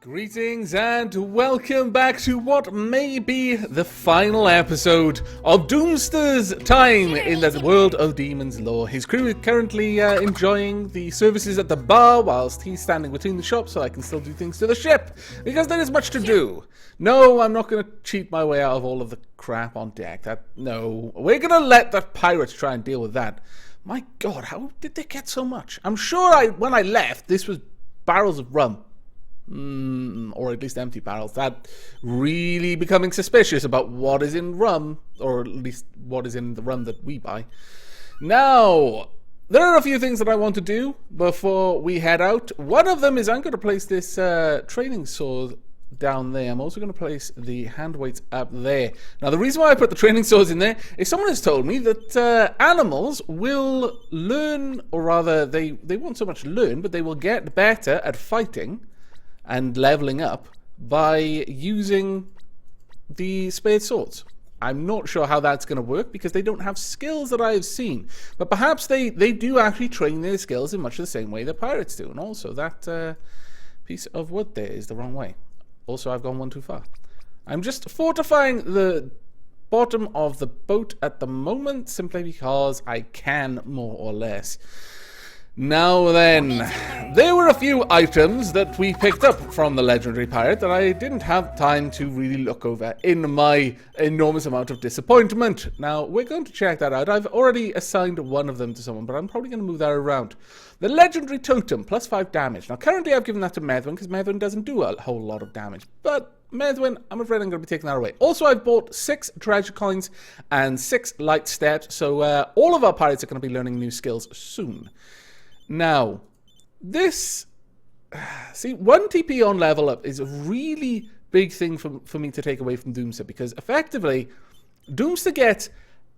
Greetings and welcome back to what may be the final episode of Doomster's time in the world of Demon's Law. His crew is currently enjoying the services at the bar whilst he's standing between the shops so I can still do things to the ship, because there is much to do. No, I'm not going to cheat my way out of all of the crap on deck. No, we're going to let the pirates try and deal with that. My god, how did they get so much? I'm sure when I left, this was barrels of rum. Or at least empty barrels. That really becoming suspicious about what is in rum, or at least what is in the rum that we buy. Now, there are a few things that I want to do before we head out. One of them is I'm going to place this training sword down there. I'm also going to place the hand weights up there. Now, the reason why I put the training swords in there is someone has told me that animals will learn, or rather they won't so much learn, but they will get better at fighting and leveling up by using the spade swords. I'm not sure how that's going to work because they don't have skills that I've seen. But perhaps they do actually train their skills in much the same way the pirates do. And also that piece of wood there is the wrong way. Also, I've gone one too far. I'm just fortifying the bottom of the boat at the moment simply because I can, more or less. Now then, there were a few items that we picked up from the legendary pirate that I didn't have time to really look over in my enormous amount of disappointment. Now, we're going to check that out. I've already assigned one of them to someone, but I'm probably going to move that around. The legendary totem, plus 5 damage. Now, currently I've given that to Medwin because Medwin doesn't do a whole lot of damage. But Medwin, I'm afraid I'm going to be taking that away. Also, I've bought 6 treasure coins and 6 light steps, so all of our pirates are going to be learning new skills soon. Now, this, see, 1 TP on level up is a really big thing for me to take away from Doomster, because effectively, Doomster gets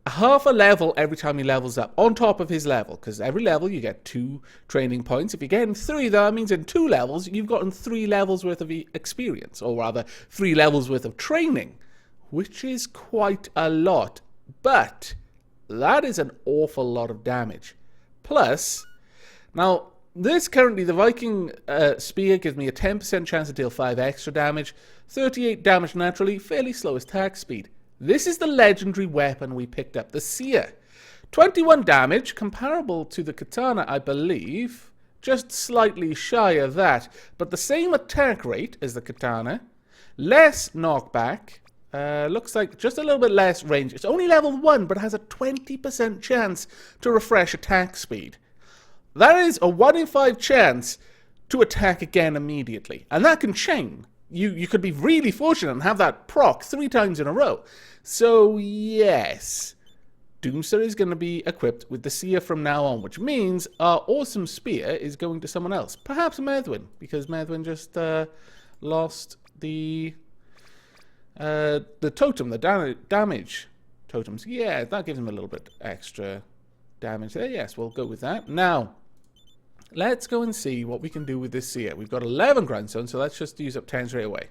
half a level every time he levels up, on top of his level, because every level you get 2 training points. If you're getting 3, that means in 2 levels, you've gotten 3 levels worth of experience, or rather, 3 levels worth of training, which is quite a lot, but that is an awful lot of damage. Plus, now, this currently, the Viking Spear gives me a 10% chance to deal 5 extra damage, 38 damage naturally, fairly slow attack speed. This is the legendary weapon we picked up, the Seer. 21 damage, comparable to the katana, I believe, just slightly shy of that, but the same attack rate as the katana, less knockback, looks like just a little bit less range. It's only level 1, but has a 20% chance to refresh attack speed. That is a 1 in 5 chance to attack again immediately. And that can chain. You could be really fortunate and have that proc 3 times in a row. So, yes, Doomster is going to be equipped with the Seer from now on, which means our awesome spear is going to someone else. Perhaps Medwin, because Medwin just lost the totem, the damage totems. Yeah, that gives him a little bit extra damage there. Yes, we'll go with that. Now, let's go and see what we can do with this Seer. We've got 11 grindstones, so let's just use up 10 straight away.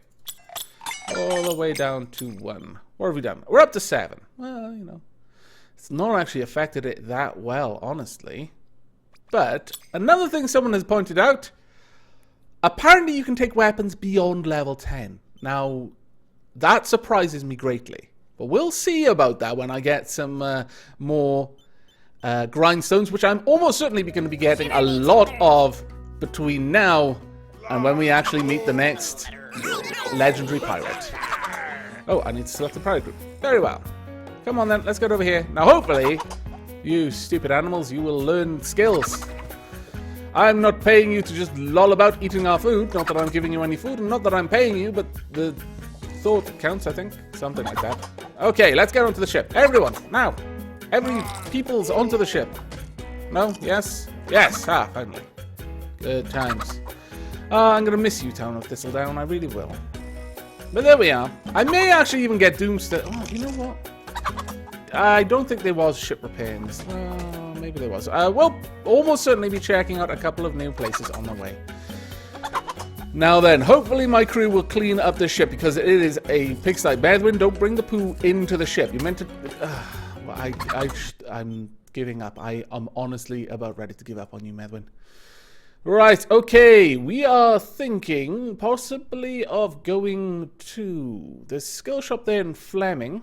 All the way down to 1. What have we done? We're up to 7. Well, you know, it's not actually affected it that well, honestly. But another thing someone has pointed out, apparently you can take weapons beyond level 10. Now, that surprises me greatly. But we'll see about that when I get some more grindstones, which I'm almost certainly going to be getting a lot of between now and when we actually meet the next legendary pirate. Oh, I need to select the pirate group. Very well. Come on then, let's get over here. Now hopefully, you stupid animals, you will learn skills. I'm not paying you to just loll about eating our food. Not that I'm giving you any food, and not that I'm paying you, but the thought counts, I think. Something like that. Okay, let's get onto the ship. Everyone, now. Every people's onto the ship. No? Yes? Yes! Ah, finally. Good times. I'm going to miss you, Town of Thistledown. I really will. But there we are. I may actually even get Doomster. Oh, you know what? I don't think there was ship repair in this. Maybe there was. We'll almost certainly be checking out a couple of new places on the way. Now then, hopefully my crew will clean up the ship because it is a pigsty. Medwin, don't bring the poo into the ship. You meant to... I'm giving up. I am honestly about ready to give up on you, Medwin. Right, okay, we are thinking possibly of going to the skill shop there in Fleming.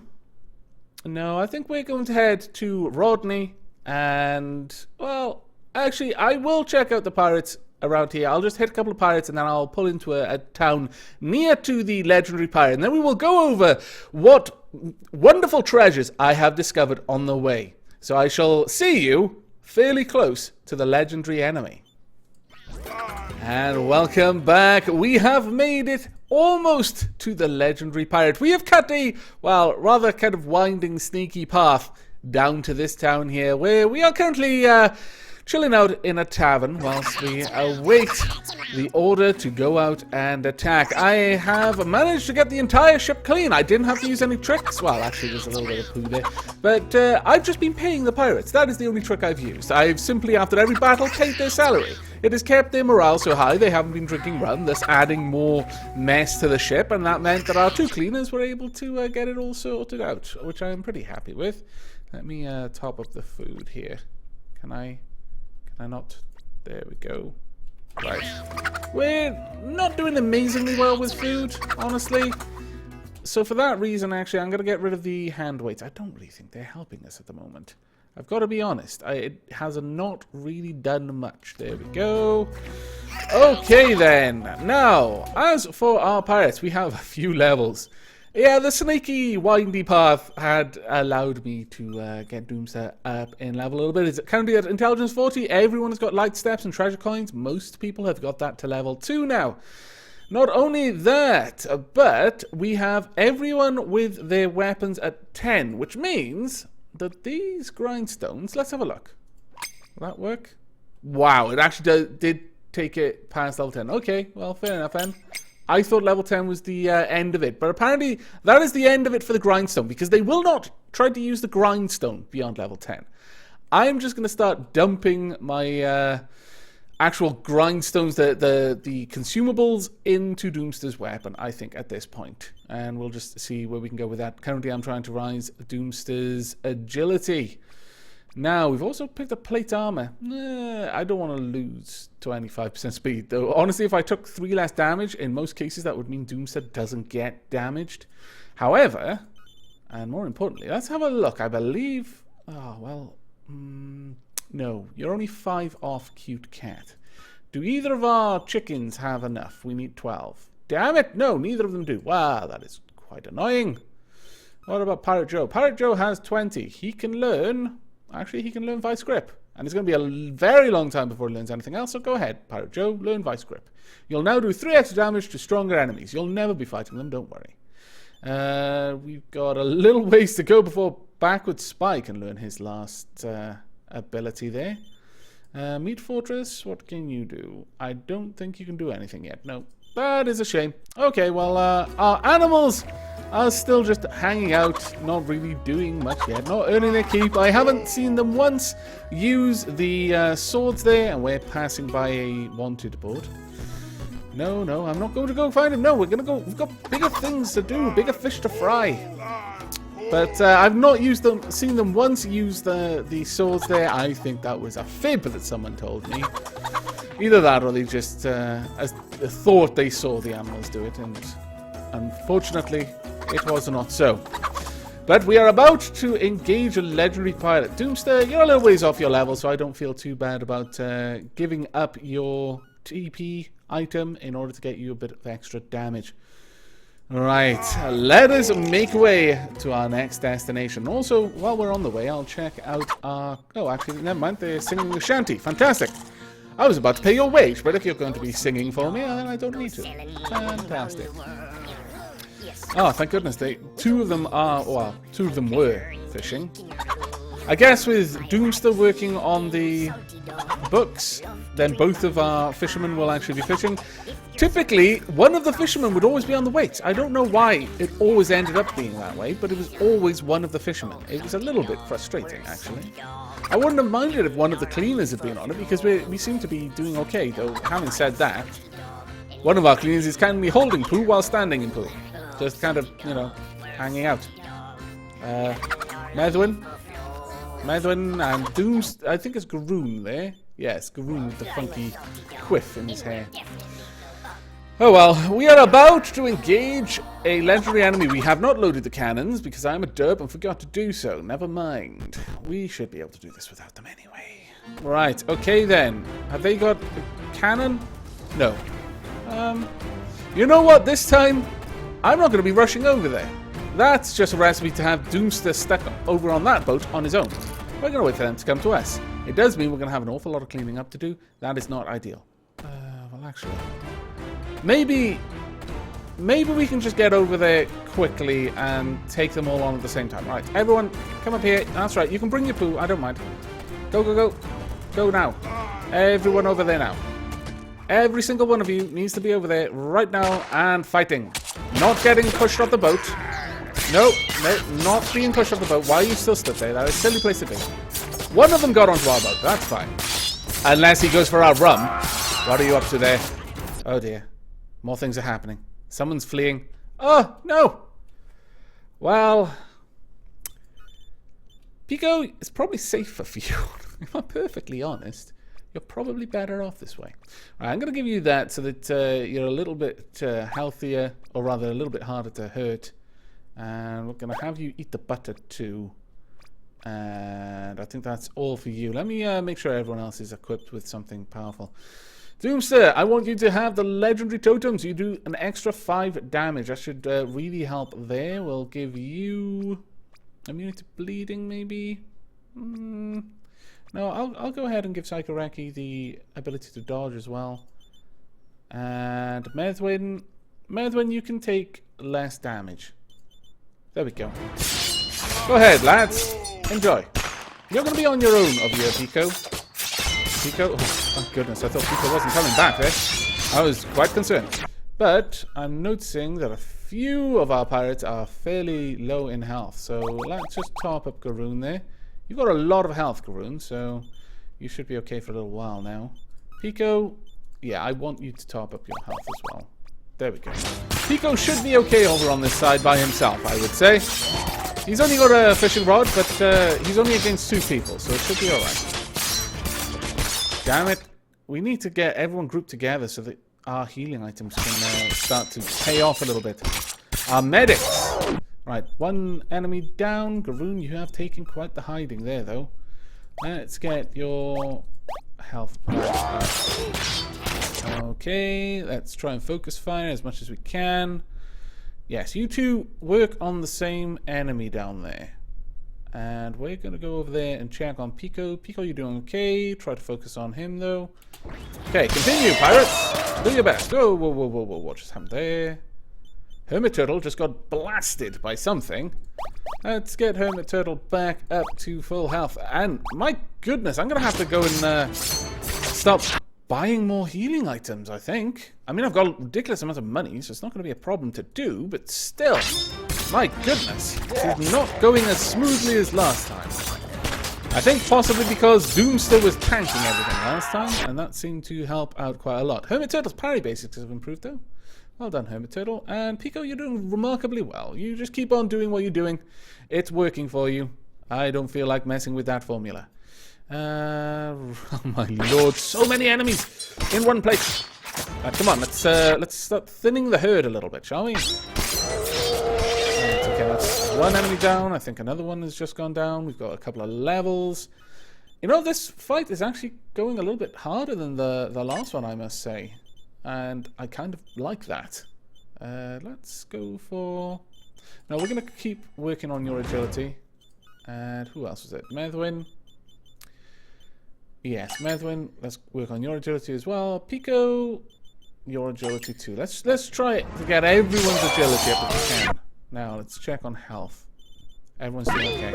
No, I think we're going to head to Rodney and, well, actually, I will check out the pirates around here. I'll just hit a couple of pirates and then I'll pull into a town near to the legendary pirate. And then we will go over what wonderful treasures I have discovered on the way. So I shall see you fairly close to the legendary enemy. And welcome back. We have made it almost to the legendary pirate. We have cut a, well, rather kind of winding, sneaky path down to this town here, where we are currently chilling out in a tavern whilst we await the order to go out and attack. I have managed to get the entire ship clean. I didn't have to use any tricks. Well, actually, there's a little bit of poo there. But I've just been paying the pirates. That is the only trick I've used. I've simply, after every battle, paid their salary. It has kept their morale so high they haven't been drinking rum, thus adding more mess to the ship, and that meant that our two cleaners were able to get it all sorted out, which I am pretty happy with. Let me top up the food here. Can I not? There we go. Right. We're not doing amazingly well with food, honestly. So for that reason, actually, I'm going to get rid of the hand weights. I don't really think they're helping us at the moment. I've got to be honest. It has not really done much. There we go. Okay, then. Now, as for our pirates, we have a few levels. Yeah, the snaky, windy path had allowed me to get Doomster up in level a little bit. It's currently at Intelligence 40. Everyone has got light steps and treasure coins. Most people have got that to level 2 now. Not only that, but we have everyone with their weapons at 10, which means that these grindstones... Let's have a look. Will that work? Wow, it actually did take it past level 10. Okay, well, fair enough then. I thought level 10 was the end of it, but apparently that is the end of it for the grindstone, because they will not try to use the grindstone beyond level 10. I'm just going to start dumping my actual grindstones, the consumables, into Doomster's weapon, I think, at this point. And we'll just see where we can go with that. Currently, I'm trying to rise Doomster's agility. Now, we've also picked up plate armor. I don't want to lose 25% speed, though. Honestly, if I took 3 less damage, in most cases, that would mean Doomster doesn't get damaged. However, and more importantly, let's have a look. I believe... Oh, well... no, you're only 5 off Cute Cat. Do either of our chickens have enough? We need 12. Damn it! No, neither of them do. Wow, that is quite annoying. What about Pirate Joe? Pirate Joe has 20. He can learn... Actually, he can learn Vice Grip. And it's going to be a very long time before he learns anything else, so go ahead, Pirate Joe, learn Vice Grip. You'll now do 3 extra damage to stronger enemies. You'll never be fighting them, don't worry. We've got a little ways to go before Backward Spy can learn his last ability there. Meat Fortress, what can you do? I don't think you can do anything yet. No, that is a shame. Okay, well, our animals are still just hanging out, not really doing much yet, not earning their keep. I haven't seen them once use the swords there, and we're passing by a wanted board. No, I'm not going to go find him. No, we're going to go. We've got bigger things to do, bigger fish to fry. But I've not seen them once use the swords there. I think that was a fib that someone told me. Either that or they just thought they saw the animals do it, and unfortunately, it was not so. But we are about to engage a legendary pirate. Doomster, you're a little ways off your level, so I don't feel too bad about giving up your TP item in order to get you a bit of extra damage. Right, let us make way to our next destination. Also, while we're on the way, I'll check out our... Oh, actually, never mind, they're singing a shanty. Fantastic. I was about to pay your wage, but if you're going to be singing for me, then I don't need to. Fantastic. Oh, thank goodness. Two of them were fishing. I guess with Doomster working on the books, then both of our fishermen will actually be fishing. Typically, one of the fishermen would always be on the weights. I don't know why it always ended up being that way, but it was always one of the fishermen. It was a little bit frustrating, actually. I wouldn't have minded if one of the cleaners had been on it, because we seem to be doing okay, though having said that, one of our cleaners is currently holding poo while standing in poo. Just kind of, you know, hanging out. Medwin and Dooms, I think it's Garoon there. Yes, Garoon with the funky quiff in his hair. Oh well, we are about to engage a legendary enemy. We have not loaded the cannons because I'm a derp and forgot to do so. Never mind. We should be able to do this without them anyway. Right, okay then. Have they got a cannon? No. You know what? This time, I'm not going to be rushing over there. That's just a recipe to have Doomster stuck over on that boat on his own. We're going to wait for them to come to us. It does mean we're going to have an awful lot of cleaning up to do. That is not ideal. Well, actually... Maybe we can just get over there quickly and take them all on at the same time. Right, everyone, come up here. That's right, you can bring your poo. I don't mind. Go, go, go. Go now. Everyone over there now. Every single one of you needs to be over there right now and fighting. Not getting pushed off the boat. No, not being pushed off the boat. Why are you still stood there? That is a silly place to be. One of them got onto our boat. That's fine. Unless he goes for our rum. What are you up to there? Oh dear. More things are happening. Someone's fleeing. Oh, no! Well... Pico, it's probably safer for you. If I'm perfectly honest, you're probably better off this way. All right, I'm going to give you that so that you're a little bit healthier, or rather a little bit harder to hurt. And we're going to have you eat the butter too. And I think that's all for you. Let me make sure everyone else is equipped with something powerful. Doomster, I want you to have the legendary totems. You do an extra 5 damage. That should really help there. We'll give you immunity to bleeding, maybe. No, I'll go ahead and give Psychoreki the ability to dodge as well. And Medwin, you can take less damage. There we go. Go ahead, lads. Enjoy. You're going to be on your own over here, Pico. Pico? Oh, my goodness, I thought Pico wasn't coming back there. I was quite concerned. But I'm noticing that a few of our pirates are fairly low in health. So let's just top up Garoon there. You've got a lot of health, Garoon, so you should be okay for a little while now. Pico, yeah, I want you to top up your health as well. There we go. Pico should be okay over on this side by himself, I would say. He's only got a fishing rod, but he's only against 2 people, so it should be alright. Damn it. We need to get everyone grouped together so that our healing items can start to pay off a little bit. Our medics! Right, 1 enemy down. Garoon, you have taken quite the hiding there, though. Let's get your health back. Okay, let's try and focus fire as much as we can. Yes, you two work on the same enemy down there. And we're going to go over there and check on Pico. Pico, you're doing okay. Try to focus on him, though. Okay, continue, pirates. Do your best. Oh, whoa, whoa, whoa, whoa. What just happened there? Hermit Turtle just got blasted by something. Let's get Hermit Turtle back up to full health. And, my goodness, I'm going to have to go and stop buying more healing items, I think. I mean, I've got ridiculous amounts of money, so it's not going to be a problem to do, but still. My goodness, it's not going as smoothly as last time. I think possibly because Doomster was tanking everything last time, and that seemed to help out quite a lot. Hermit Turtle's parry basics have improved, though. Well done, Hermit Turtle. And Pico, you're doing remarkably well. You just keep on doing what you're doing. It's working for you. I don't feel like messing with that formula. Oh my lord, so many enemies in one place. Come on, let's start thinning the herd a little bit, shall we? Okay, that's 1 enemy down. I think another one has just gone down. We've got a couple of levels. You know, this fight is actually going a little bit harder than the last one, I must say. And I kind of like that. Let's go for... No, we're going to keep working on your agility. And who else was it? Medwin. Yes, Medwin. Let's work on your agility as well. Pico, your agility too. Let's try to get everyone's agility up if we can. Now, let's check on health. Everyone's doing okay.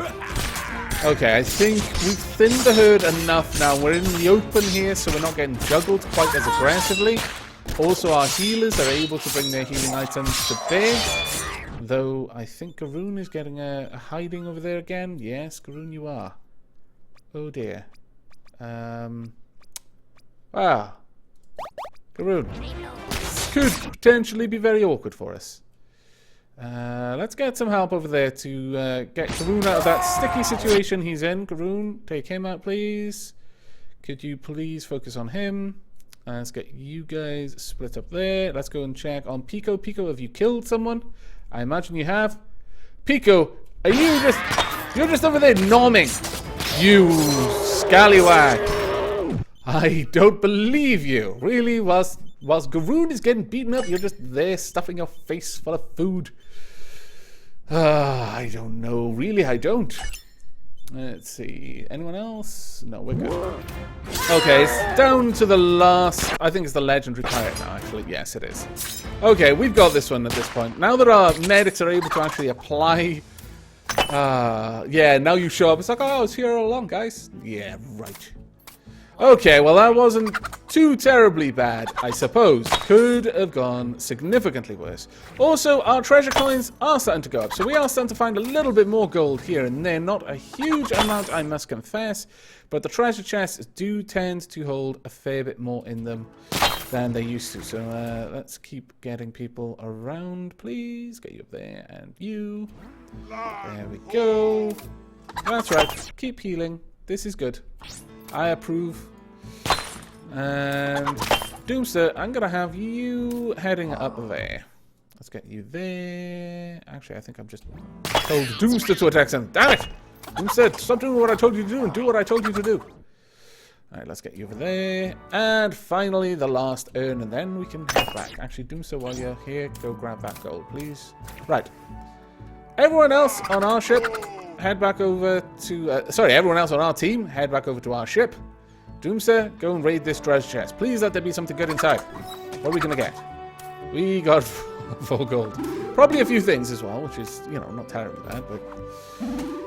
Okay, I think we've thinned the herd enough now. We're in the open here, so we're not getting juggled quite as aggressively. Also, our healers are able to bring their healing items to bear. Though, I think Garoon is getting a hiding over there again. Yes, Garoon, you are. Oh dear. Garoon. This could potentially be very awkward for us. Let's get some help over there to get Garoon out of that sticky situation he's in. Garoon, take him out, please. Could you please focus on him? Let's get you guys split up there. Let's go and check on Pico. Pico, have you killed someone? I imagine you have. Pico, are you just... You're just over there nomming. You scallywag. I don't believe you. Really? Whilst Garoon is getting beaten up, you're just there stuffing your face full of food. I don't know. Really, I don't. Let's see. Anyone else? No, we're good. Okay, it's down to the last... I think it's the legendary pirate now, actually. Yes, it is. Okay, we've got this one at this point. Now that our medics are able to actually apply... yeah, now you show up. It's like, oh, I was here all along, guys. Yeah, right. Okay, well, that wasn't too terribly bad, I suppose. Could have gone significantly worse. Also, our treasure coins are starting to go up, so we are starting to find a little bit more gold here and there. Not a huge amount, I must confess, but the treasure chests do tend to hold a fair bit more in them than they used to. So let's keep getting people around, please. Get you up there, and you. There we go. That's right. Keep healing. This is good. I approve. And Doomster, I'm going to have you heading up there. Let's get you there. Actually, I think I'm just told Doomster to attack them. Damn it! Doomster, stop doing what I told you to do and do what I told you to do. Alright, let's get you over there. And finally, the last urn, and then we can head back. Actually, Doomster, while you're here, go grab that gold, please. Right. Everyone else on our ship... head back over to... everyone else on our team, head back over to our ship. Doomster, go and raid this treasure chest. Please let there be something good inside. What are we going to get? We got 4 gold. Probably a few things as well, which is, you know, not terribly bad, but...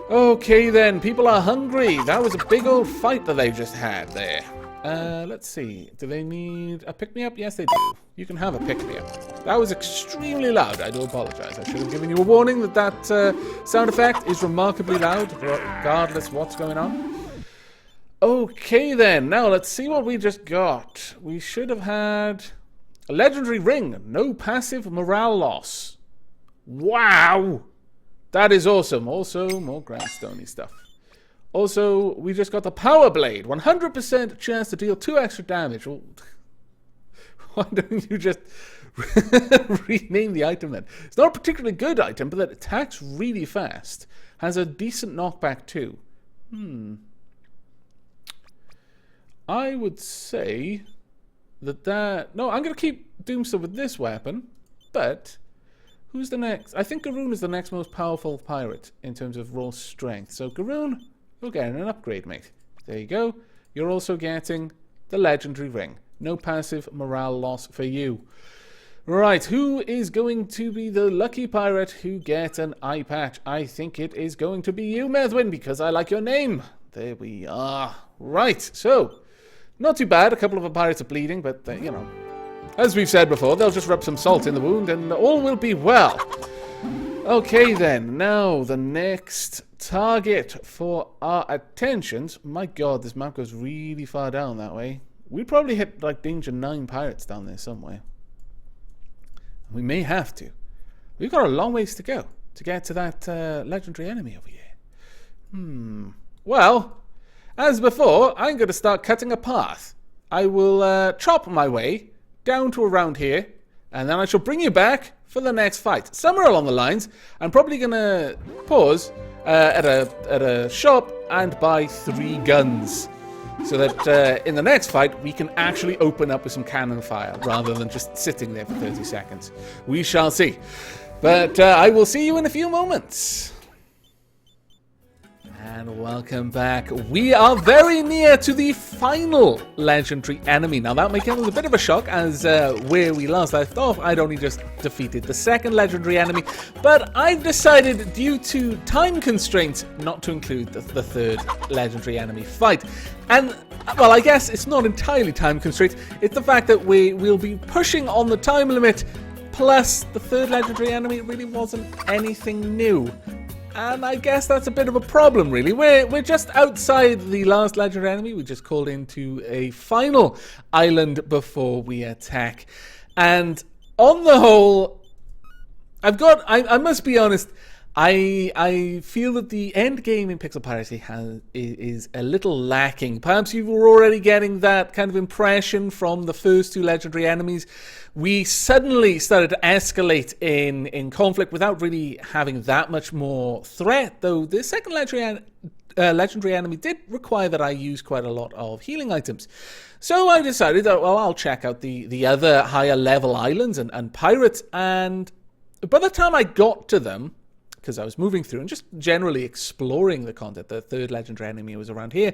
Okay then, people are hungry. That was a big old fight that they just had there. Let's see. Do they need a pick-me-up? Yes, they do. You can have a pick-me-up. That was extremely loud. I do apologize. I should have given you a warning that that sound effect is remarkably loud, regardless what's going on. Okay, then. Now, let's see what we just got. We should have had a legendary ring. No passive morale loss. Wow! That is awesome. Also, more grindstone-y stuff. Also, we just got the Power Blade. 100% chance to deal 2 extra damage. Well, why don't you just rename the item then? It's not a particularly good item, but it attacks really fast. Has a decent knockback too. I would say that... No, I'm going to keep Doomster with this weapon, but... Who's the next? I think Garoon is the next most powerful pirate in terms of raw strength. So, Garoon... You're getting an upgrade, mate. There you go. You're also getting the legendary ring. No passive morale loss for you. Right, who is going to be the lucky pirate who gets an eye patch? I think it is going to be you, Methwin, because I like your name. There we are. Right, so, not too bad. A couple of the pirates are bleeding, but, you know, as we've said before, they'll just rub some salt in the wound and all will be well. Okay then, now the next target for our attentions. My god, this map goes really far down that way. We probably hit like danger 9 pirates down there somewhere. We may have to. We've got a long ways to go to get to that legendary enemy over here. Well, as before, I'm going to start cutting a path. I will chop my way down to around here, and then I shall bring you back for the next fight. Somewhere along the lines, I'm probably going to pause at a shop and buy 3 guns. So that in the next fight, we can actually open up with some cannon fire, rather than just sitting there for 30 seconds. We shall see. But I will see you in a few moments. And welcome back. We are very near to the final legendary enemy. Now that may come as a bit of a shock, as where we last left off, I'd only just defeated the 2nd legendary enemy, but I've decided, due to time constraints, not to include the 3rd legendary enemy fight. And, well, I guess it's not entirely time constraints, it's the fact that we'll be pushing on the time limit, plus the 3rd legendary enemy really wasn't anything new. And I guess that's a bit of a problem, really. We're just outside the last legendary enemy. We just called into a final island before we attack. And on the whole, I must be honest, I feel that the end game in Pixel Piracy is a little lacking. Perhaps you were already getting that kind of impression from the first two legendary enemies. We suddenly started to escalate in conflict without really having that much more threat, though the second legendary enemy did require that I use quite a lot of healing items. So I decided that, well, I'll check out the other higher level islands and pirates, and by the time I got to them, because I was moving through and just generally exploring the content, the third legendary enemy was around here,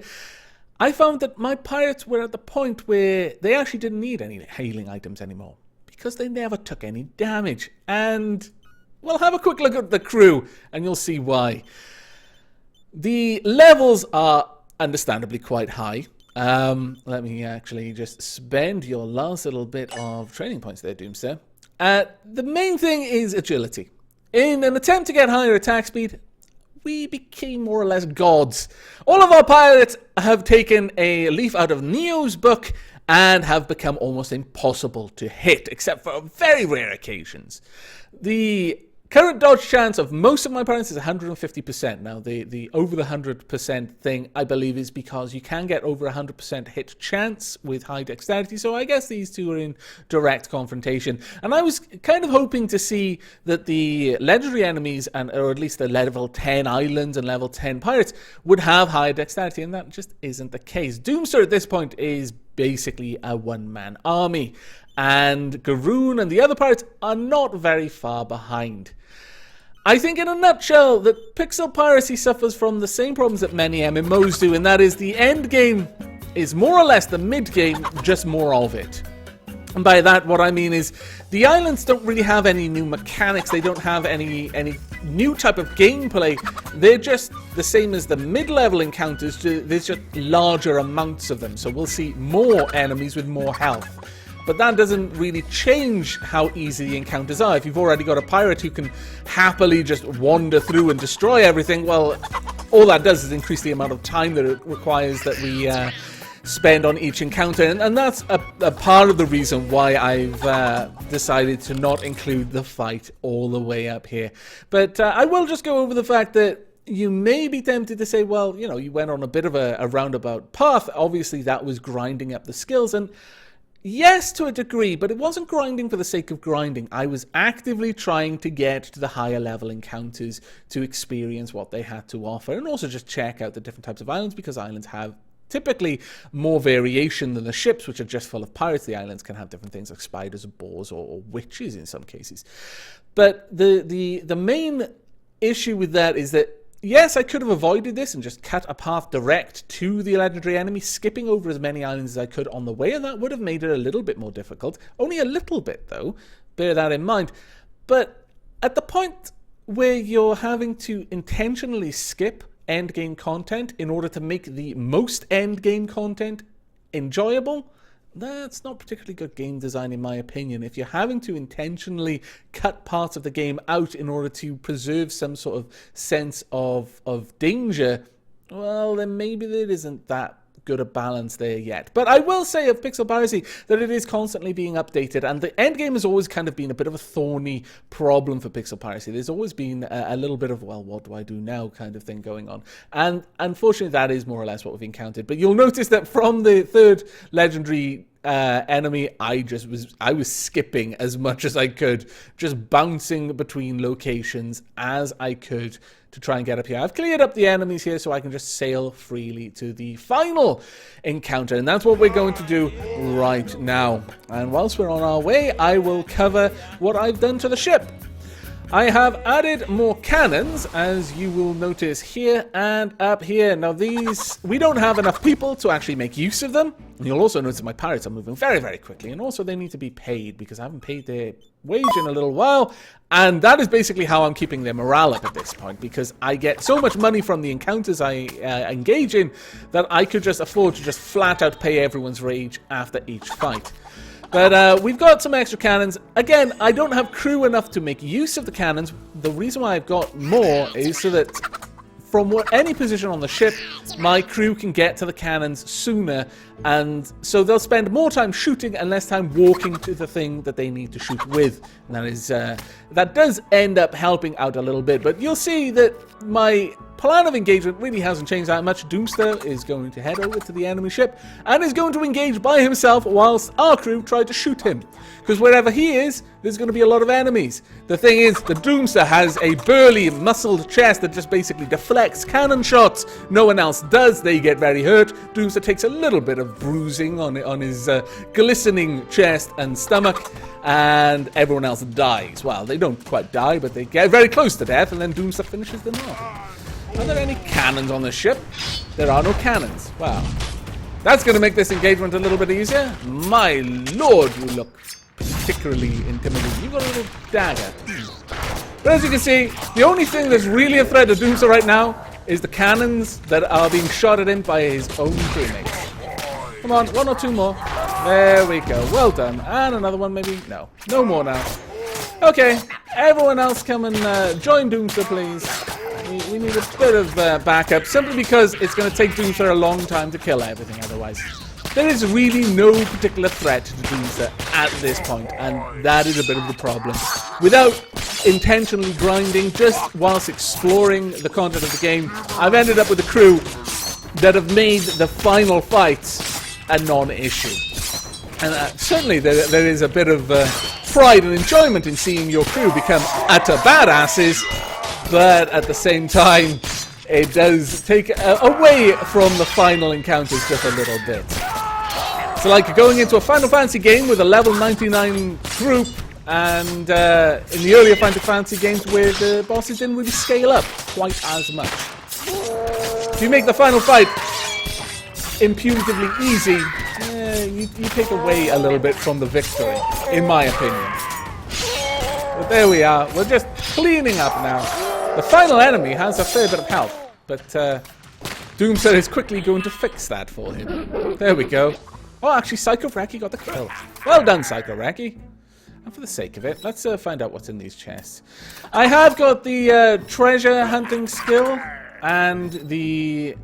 I found that my pirates were at the point where they actually didn't need any healing items anymore, because they never took any damage. And we'll have a quick look at the crew, and you'll see why. The levels are understandably quite high. Let me actually just spend your last little bit of training points there, Doomster. The main thing is agility. In an attempt to get higher attack speed, we became more or less gods. All of our pirates have taken a leaf out of Neo's book and have become almost impossible to hit, except for very rare occasions. The current dodge chance of most of my pirates is 150%. Now, the over the 100% thing, I believe, is because you can get over 100% hit chance with high dexterity, so I guess these two are in direct confrontation. And I was kind of hoping to see that the legendary enemies, or at least the level 10 islands and level 10 pirates, would have higher dexterity, and that just isn't the case. Doomster at this point is basically a one-man army, and Garoon and the other pirates are not very far behind. I think in a nutshell that Pixel Piracy suffers from the same problems that many MMOs do, and that is the end game is more or less the mid game, just more of it. And by that, what I mean is the islands don't really have any new mechanics. They don't have any new type of gameplay. They're just the same as the mid-level encounters. There's just larger amounts of them. So we'll see more enemies with more health. But that doesn't really change how easy the encounters are. If you've already got a pirate who can happily just wander through and destroy everything, well, all that does is increase the amount of time that it requires that we spend on each encounter. And that's a part of the reason why I've decided to not include the fight all the way up here. But I will just go over the fact that you may be tempted to say, well, you know, you went on a bit of a roundabout path. Obviously, that was grinding up the skills, and yes, to a degree, but it wasn't grinding for the sake of grinding. I was actively trying to get to the higher level encounters to experience what they had to offer, and also just check out the different types of islands, because islands have typically more variation than the ships, which are just full of pirates. The islands can have different things like spiders or boars or witches in some cases. But the main issue with that is that, yes, I could have avoided this and just cut a path direct to the legendary enemy, skipping over as many islands as I could on the way, and that would have made it a little bit more difficult. Only a little bit, though. Bear that in mind. But at the point where you're having to intentionally skip endgame content in order to make the most endgame content enjoyable, that's not particularly good game design, in my opinion. If you're having to intentionally cut parts of the game out in order to preserve some sort of sense of danger, well, then maybe there isn't that good a balance there yet. But I will say of Pixel Piracy that it is constantly being updated, and the endgame has always kind of been a bit of a thorny problem for Pixel Piracy. There's always been a little bit of, well, what do I do now kind of thing going on. And unfortunately, that is more or less what we've encountered. But you'll notice that from the third legendary enemy, I was skipping as much as I could, just bouncing between locations as I could to try and get up here. I've cleared up the enemies here so I can just sail freely to the final encounter, and that's what we're going to do right now. And whilst we're on our way, I will cover what I've done to the ship. I have added more cannons, as you will notice here and up here. Now these, we don't have enough people to actually make use of them. And you'll also notice my pirates are moving very, very quickly. And also they need to be paid, because I haven't paid their wage in a little while. And that is basically how I'm keeping their morale up at this point, because I get so much money from the encounters I engage in that I could just afford to just flat out pay everyone's wage after each fight. But we've got some extra cannons. Again, I don't have crew enough to make use of the cannons. The reason why I've got more is so that from any position on the ship, my crew can get to the cannons sooner, and so they'll spend more time shooting and less time walking to the thing that they need to shoot with. And that does end up helping out a little bit, but you'll see that my plan of engagement really hasn't changed that much. Doomster is going to head over to the enemy ship and is going to engage by himself whilst our crew try to shoot him. Because wherever he is, there's going to be a lot of enemies. The thing is, the Doomster has a burly, muscled chest that just basically deflects cannon shots. No one else does. They get very hurt. Doomster takes a little bit of bruising on his glistening chest and stomach, and everyone else dies. Well, they don't quite die, but they get very close to death, and then Doomster finishes them off. Are there any cannons on this ship? There are no cannons. Wow. That's going to make this engagement a little bit easier. My lord, you look particularly intimidating. You've got a little dagger. But as you can see, the only thing that's really a threat to Doomster right now is the cannons that are being shot at him by his own crewmates. Come on, one or two more. There we go. Well done. And another one maybe? No. No more now. Okay. Everyone else come and join Doomster, please. We need a bit of backup, simply because it's going to take Doomster a long time to kill everything otherwise. There is really no particular threat to Doomster at this point, and that is a bit of the problem. Without intentionally grinding, just whilst exploring the content of the game, I've ended up with a crew that have made the final fights a non-issue. And certainly there is a bit of pride and enjoyment in seeing your crew become utter badasses, but at the same time, it does take away from the final encounters just a little bit. So like going into a Final Fantasy game with a level 99 group, and in the earlier Final Fantasy games where the bosses didn't really scale up quite as much. If you make the final fight impunitively easy, you take away a little bit from the victory, in my opinion. But there we are, we're just cleaning up now. The final enemy has a fair bit of health, but Doomster is quickly going to fix that for him. There we go. Oh, actually, Psycho Reki got the kill. Well done, Psycho Reki. And for the sake of it, let's find out what's in these chests. I have got the treasure hunting skill, and the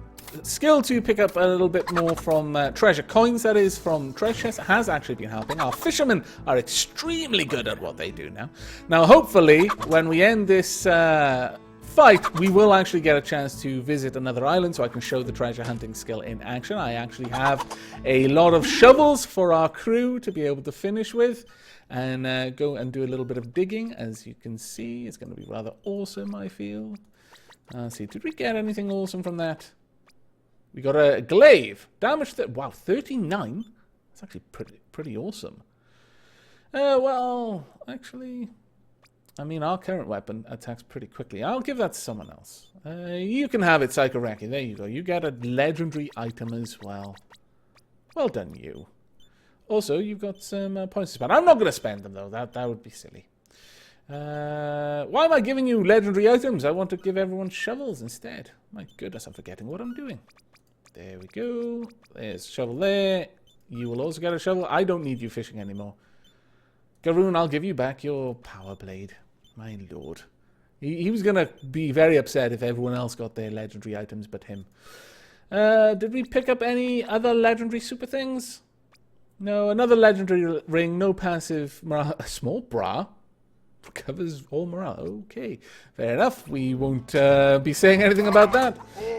skill to pick up a little bit more from treasure coins, that is, from treasure chests, has actually been helping. Our fishermen are extremely good at what they do now. Now, hopefully, when we end this fight, we will actually get a chance to visit another island so I can show the treasure hunting skill in action. I actually have a lot of shovels for our crew to be able to finish with and go and do a little bit of digging. As you can see, it's going to be rather awesome, I feel. Let's see, did we get anything awesome from that? We got a glaive. Damage, wow, 39? That's actually pretty awesome. Well, actually, I mean, our current weapon attacks pretty quickly. I'll give that to someone else. You can have it, Psycho Reki. There you go. You get a legendary item as well. Well done, you. Also, you've got some points to spend. I'm not going to spend them, though. That would be silly. Why am I giving you legendary items? I want to give everyone shovels instead. My goodness, I'm forgetting what I'm doing. There we go. There's a shovel there. You will also get a shovel. I don't need you fishing anymore. Garoon, I'll give you back your power blade. My lord. He was going to be very upset if everyone else got their legendary items but him. Did we pick up any other legendary super things? No, another legendary ring, no passive morale. A small bra? Covers all morale. Okay, fair enough. We won't be saying anything about that.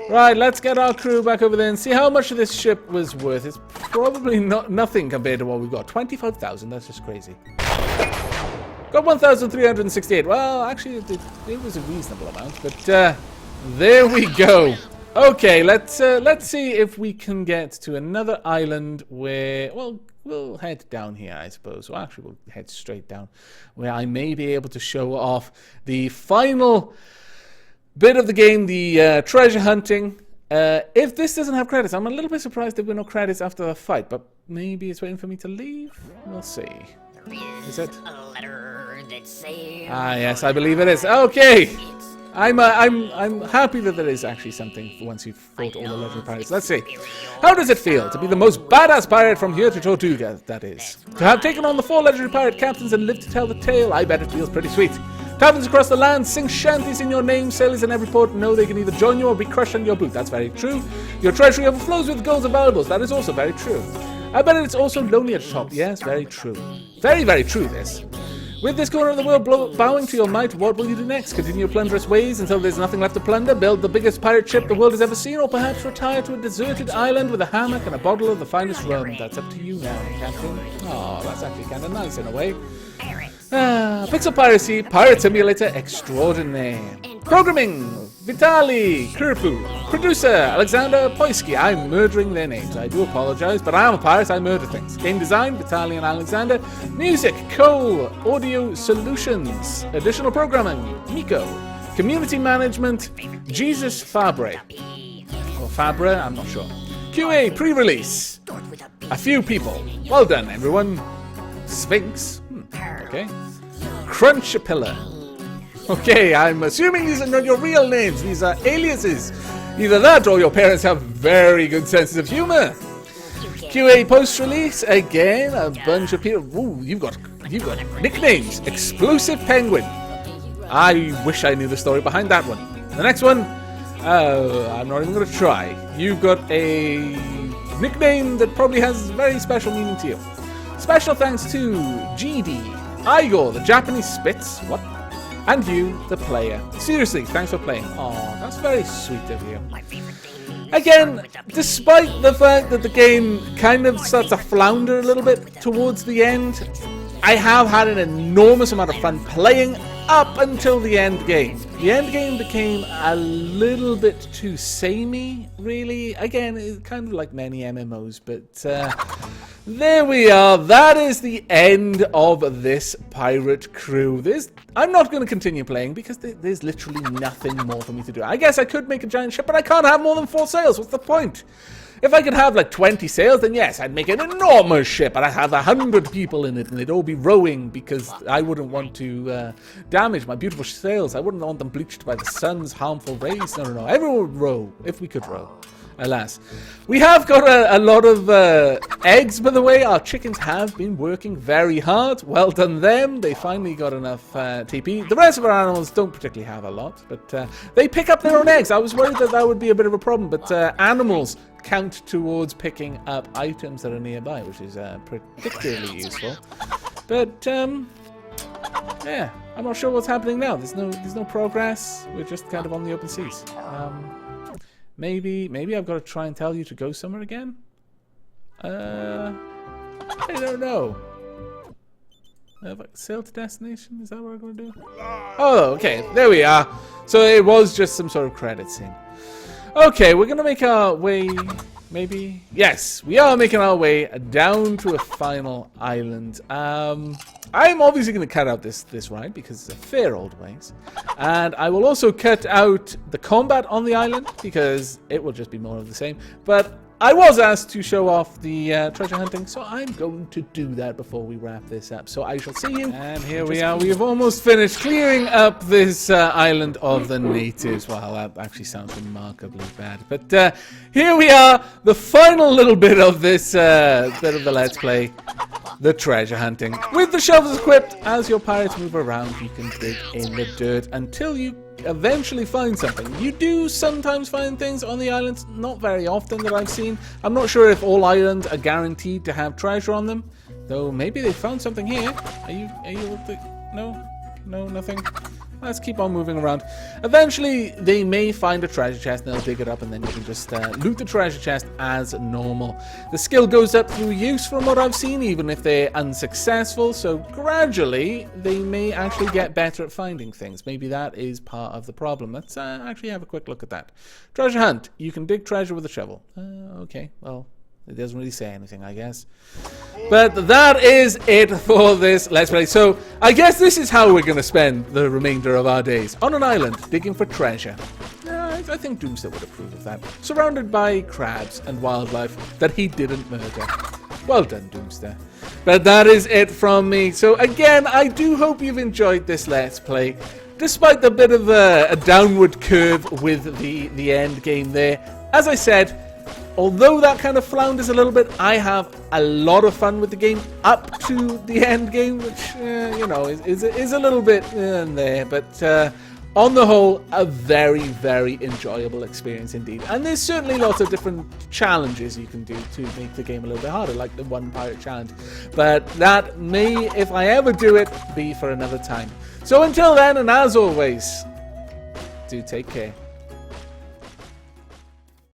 Right, let's get our crew back over there and see how much of this ship was worth. It's probably nothing compared to what we've got. 25,000, that's just crazy. Got 1,368. Well, actually, it was a reasonable amount, but there we go. Okay, let's see if we can get to another island where, well, we'll head down here, I suppose. Well, actually, we'll head straight down, where I may be able to show off the final bit of the game, the treasure hunting. If this doesn't have credits, I'm a little bit surprised there were no credits after the fight, but maybe it's waiting for me to leave? We'll see. Is it? A letter that says... Ah, yes, I believe it is. Okay! I'm happy that there is actually something for once you've fought all the legendary pirates. Let's see. How does it feel to be the most badass pirate from here to Tortuga, that is? To have taken on the 4 legendary pirate captains and lived to tell the tale, I bet it feels pretty sweet. Taverns across the land sing shanties in your name. Sailors in every port know they can either join you or be crushed under your boot. That's very true. Your treasury overflows with gold and valuables. That is also very true. I bet it's also lonely at the top. Yes, very true. Very, very true, this. With this corner of the world bowing to your might, what will you do next? Continue your plunderous ways until there's nothing left to plunder? Build the biggest pirate ship the world has ever seen? Or perhaps retire to a deserted island with a hammock and a bottle of the finest rum? That's up to you now, Captain. Oh, that's actually kind of nice in a way. Pixel Piracy, Pirate Simulator Extraordinaire. Programming, Vitali Kurpu. Producer, Alexander Poisky. I'm murdering their names. I do apologize, but I am a pirate, I murder things. Game design, Vitali and Alexander. Music, Cole. Audio Solutions. Additional programming, Miko. Community management, Jesus Fabre. Or Fabre, I'm not sure. QA, pre-release. A few people. Well done, everyone. Sphinx. Okay. Crunchapilla. Okay, I'm assuming these are not your real names. These are aliases. Either that or your parents have very good senses of humor. QA post-release. Again, a bunch of people. Ooh, you've got nicknames. Explosive Penguin. I wish I knew the story behind that one. The next one. I'm not even going to try. You've got a nickname that probably has very special meaning to you. Special thanks to GD. Igor, the Japanese Spitz. What? And you, the player. Seriously, thanks for playing. Oh, that's very sweet of you. Again, despite the fact that the game kind of starts to flounder a little bit towards the end, I have had an enormous amount of fun playing up until the end game. The end game became a little bit too samey, really. Again, it's kind of like many MMOs, but there we are. That is the end of this pirate crew. I'm not going to continue playing because there's literally nothing more for me to do. I guess I could make a giant ship, but I can't have more than 4 sails. What's the point? If I could have like 20 sails, then yes, I'd make an enormous ship, and I'd have 100 people in it, and they'd all be rowing because I wouldn't want to damage my beautiful sails. I wouldn't want them bleached by the sun's harmful rays. No. Everyone would row if we could row. Alas. We have got a lot of eggs, by the way. Our chickens have been working very hard. Well done them. They finally got enough TP. The rest of our animals don't particularly have a lot, but they pick up their own eggs. I was worried that would be a bit of a problem, but animals count towards picking up items that are nearby, which is particularly useful. But yeah, I'm not sure what's happening now. There's no progress. We're just kind of on the open seas. Maybe I've got to try and tell you to go somewhere again. I don't know. Sail to destination? Is that what we're going to do? Oh, okay. There we are. So it was just some sort of credit scene. Okay, we're going to make our way, maybe? Yes, we are making our way down to a final island. I'm obviously going to cut out this ride because it's a fair old ways. And I will also cut out the combat on the island because it will just be more of the same. But I was asked to show off the treasure hunting, so I'm going to do that before we wrap this up. So I shall see you. And here we are. We have almost finished clearing up this island of the natives. Wow, that actually sounds remarkably bad. But here we are, the final little bit of this bit of the Let's Play. The treasure hunting. With the shovels equipped, as your pirates move around, you can dig in the dirt until you eventually find something. You do sometimes find things on the islands, not very often that I've seen. I'm not sure if all islands are guaranteed to have treasure on them, though maybe they found something here. Are you no, nothing. Let's keep on moving around. Eventually, they may find a treasure chest and they'll dig it up, and then you can just loot the treasure chest as normal. The skill goes up through use from what I've seen, even if they're unsuccessful, so gradually they may actually get better at finding things. Maybe that is part of the problem. Let's actually have a quick look at that. Treasure hunt. You can dig treasure with a shovel. Okay, well, it doesn't really say anything, I guess. But that is it for this Let's Play. So, I guess this is how we're going to spend the remainder of our days. On an island, digging for treasure. I think Doomster would approve of that. Surrounded by crabs and wildlife that he didn't murder. Well done, Doomster. But that is it from me. So, again, I do hope you've enjoyed this Let's Play. Despite the bit of a downward curve with the end game there. As I said, although that kind of flounders a little bit, I have a lot of fun with the game up to the end game, which, you know, is a little bit in there. But on the whole, a very, very enjoyable experience indeed. And there's certainly lots of different challenges you can do to make the game a little bit harder, like the one pirate challenge. But that may, if I ever do it, be for another time. So until then, and as always, do take care.